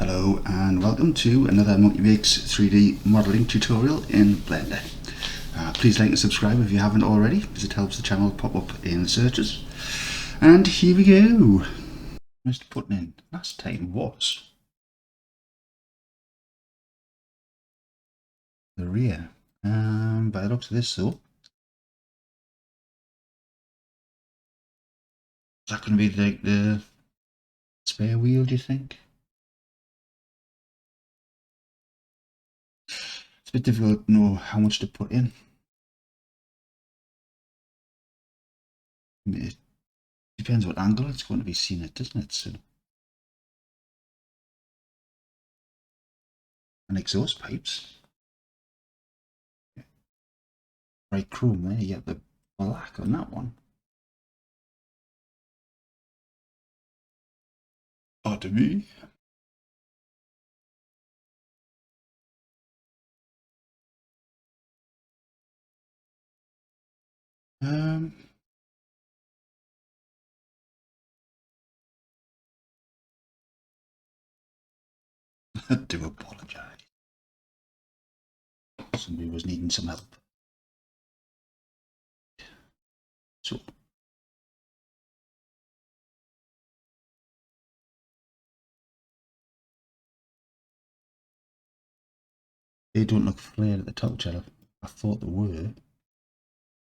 Hello and welcome to another Monkey Makes 3D modelling tutorial in Blender. Please like and subscribe if you haven't already, because it helps the channel pop up in the searches. And here we go. Mr. Putting in last time was the rear. By the looks of this though, is that going to be like the spare wheel, do you think? It's a bit difficult to know how much to put in. It depends what angle it's going to be seen at, doesn't it? So, and exhaust pipes. Right, chrome there, you get the black on that one. Odd to me. I do apologise. Somebody was needing some help. So, they don't look flared at the top, Jello. I thought they were.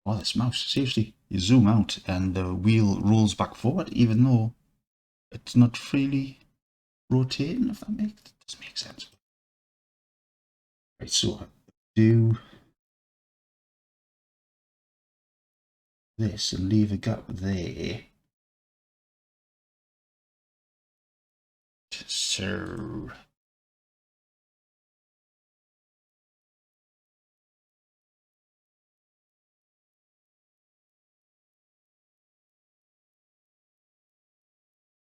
Oh, this mouse, seriously, you zoom out and the wheel rolls back forward, even though it's not freely rotating, if that does make sense. Right, so do this and leave a gap there. So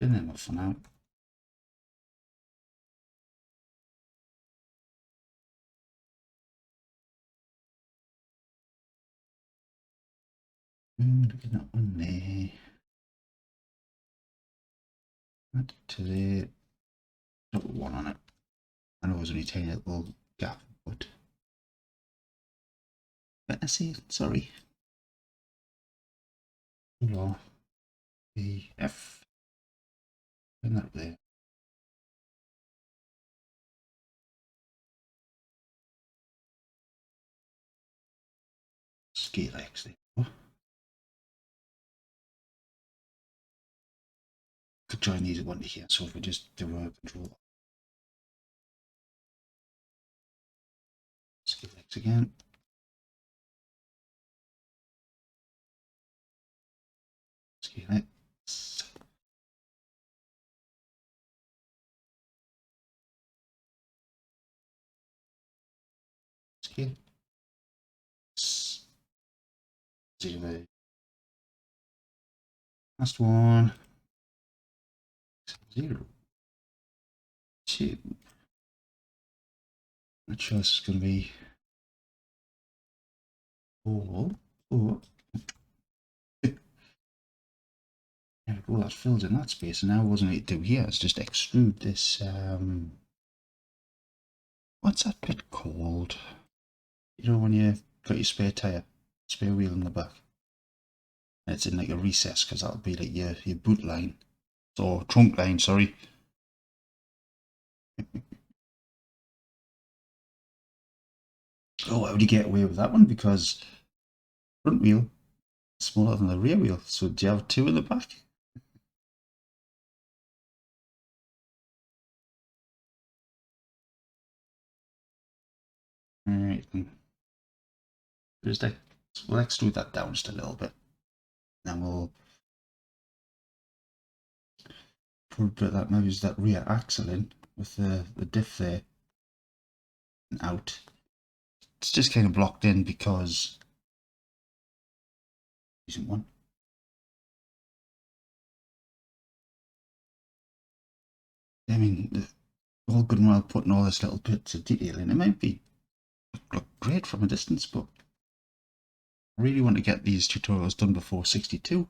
and then for now. Look at that one there. Add to the double one on it. I know it was only a tiny little gap, but better see it, sorry. The F. And that there. Scale X there. Could join these at one to here, so if we just do a control scale X again. Scale X. Scale. 0. Last one. 0. 2. The choice is going to be 4. 4. There we go, that's filled in that space, and now what I need to do here is just extrude this, what's that bit called? You know when you've got your spare tyre, spare wheel in the back, and it's in like a recess, because that'll be like your boot line, or trunk line, sorry. Oh, how would you get away with that one? Because front wheel is smaller than the rear wheel, so do you have 2 in the back? Alright, we'll extrude that down just a little bit. Then we'll put a bit of that, maybe use that rear axle in with the diff there and out. It's just kind of blocked in because isn't one. I mean, all good and well putting all this little bits of detail in. It might be look great from a distance, but I really want to get these tutorials done before 62,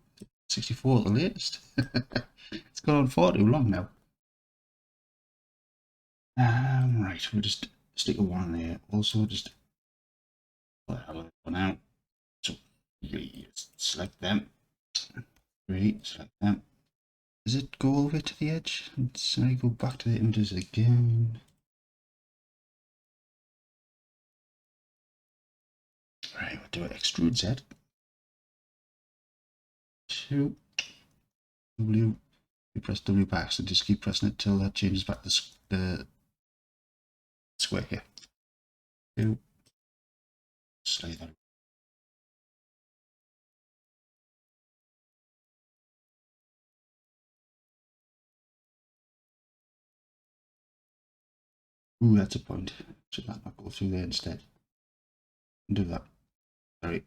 64 at the latest. It's gone on far too long now. Right, we'll just stick a 1 there. Also, just put that one out. So, select them. 3, select them. Does it go all the way to the edge? So I go back to the images again. Right, we'll do it. Extrude Z. 2. W. You press W back, so just keep pressing it till that changes back to the square here. 2. Slide that. Ooh, that's a point. Should that not go through there instead? Do that. Sorry.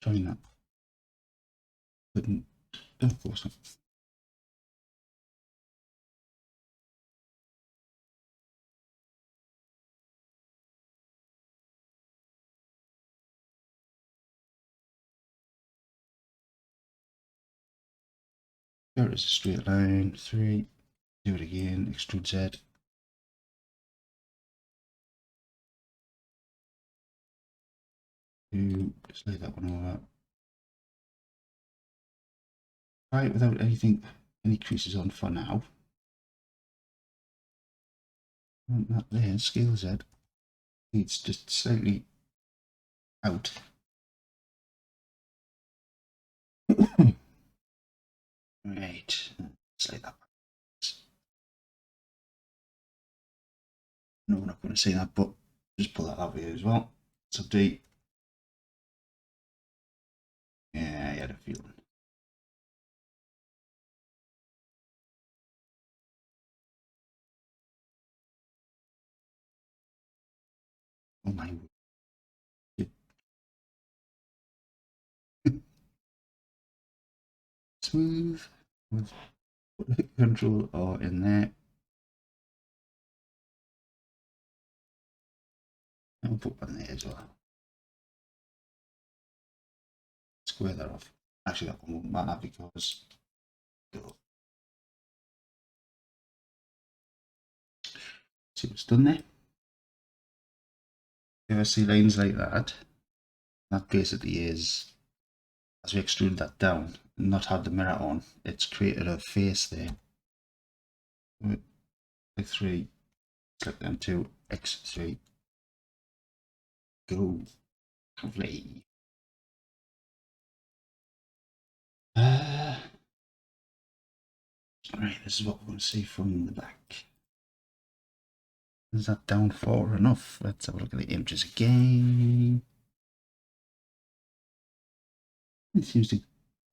Trying that. Couldn't. Of course not. There is a straight line. 3. Do it again. Extrude Z. 2. Slide that one over. Try it without anything, any creases on for now. That there. Scale Z. It's just slightly out. Right. Slide that. No, we're not going to say that, but just pull that over here as well. Let's update. Yeah, I had a feeling. Oh my word. Smooth. With Control R in there. And we'll put one there as well. Square that off. Actually, that one won't matter because. See what's done there. If I see lines like that, that basically is, as we extrude that down and not had the mirror on, it's created a face there. X3, select them to X3. Go. Lovely. Right, this is what we're going to see from the back. Is that down far enough? Let's have a look at the images again. It seems to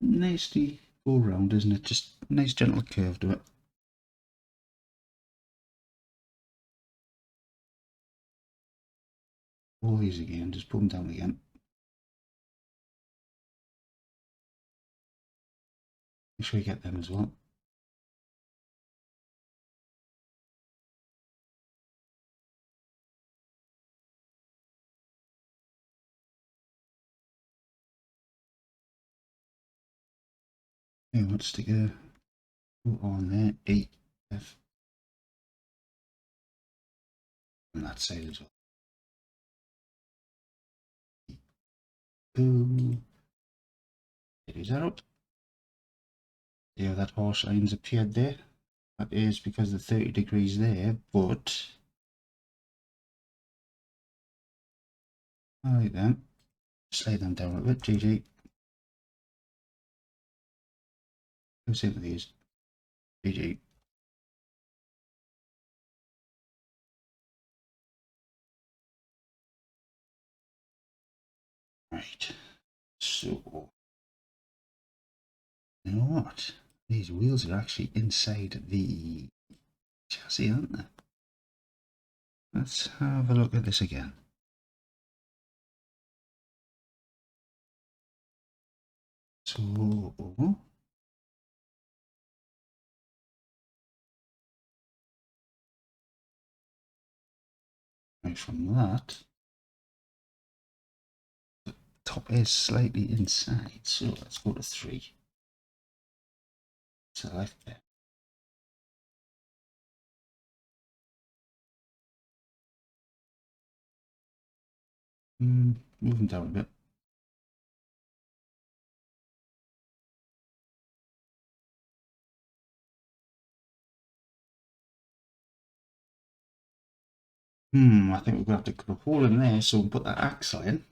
nicely go around, isn't it? Just a nice gentle curve to it. All these again, just put them down again. Make sure you get them as well. Yeah, let's stick a on there, 8F on that side as well. Boom. Is that up? Yeah, that horse line's appeared there. That is because the 30 degrees there, but alright then. Slide them down a bit, GG. Who's into these? GG. Right. So, you know what? These wheels are actually inside the chassis, aren't they? Let's have a look at this again. So, right from that, the top is slightly inside. So let's go to 3. select there. Move them down a bit. I think we're gonna have to cut a hole in there so we can put that axle in.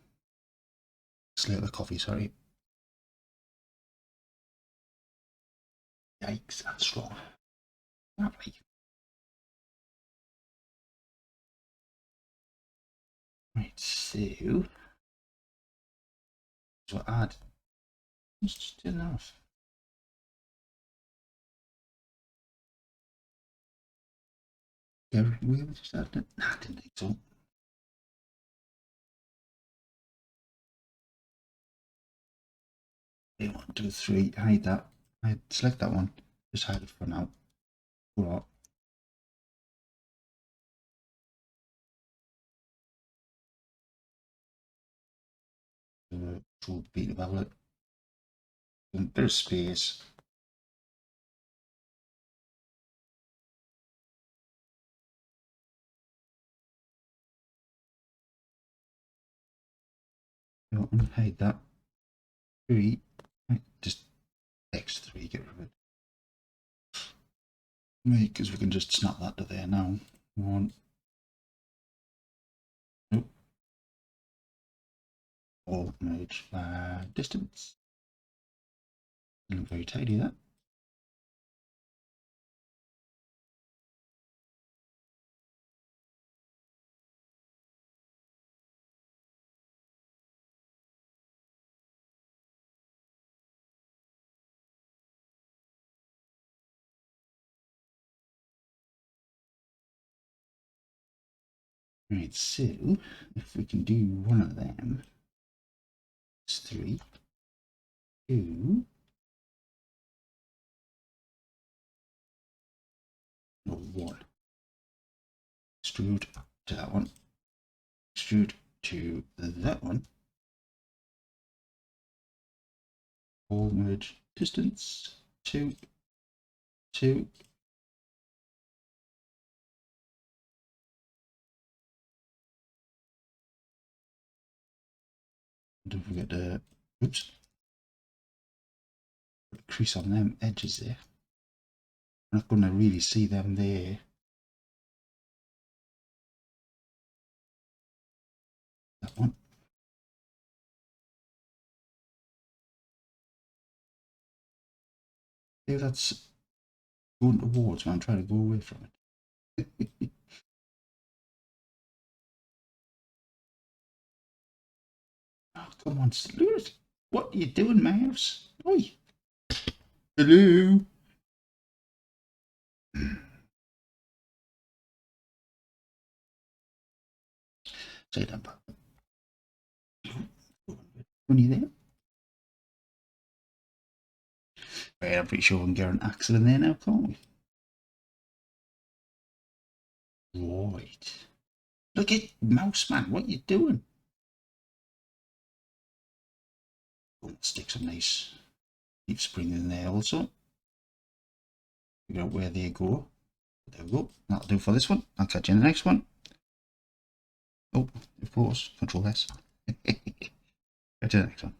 Slate the coffee, sorry. Yikes, that's strong. Lovely. Right, so add just enough. We just add it. Nah, I didn't think so. Okay, 1, 2, 3. Hide that. Select that one. Just hide it for now. All right. Control B to bevel it. A bit of space. Hide that. 3. Right, just X3, get rid of it. Right, because we can just snap that to there now. 1. Nope. Alt merge distance. Not very tidy that. Right, so if we can do one of them, it's 3, 2, or 1. Extrude to that one. Extrude to that one. All merge distance 2, 2. Don't forget to oops. Put a crease on them edges there. I'm not going to really see them there. That one. There, that's going towards me. I'm trying to go away from it. Oh, come on, Salute. What are you doing, mouse? Oi. Hello. Say that back. When you there? Right, I'm pretty sure we can get an axle in there now, can't we? Right. Look at mouse man, what are you doing? Oh, stick some nice deep spring in there also. Figure out where they go. There we go. That'll do for this one. I'll catch you in the next one. Oh, of course, Control S. Catch you in the next one.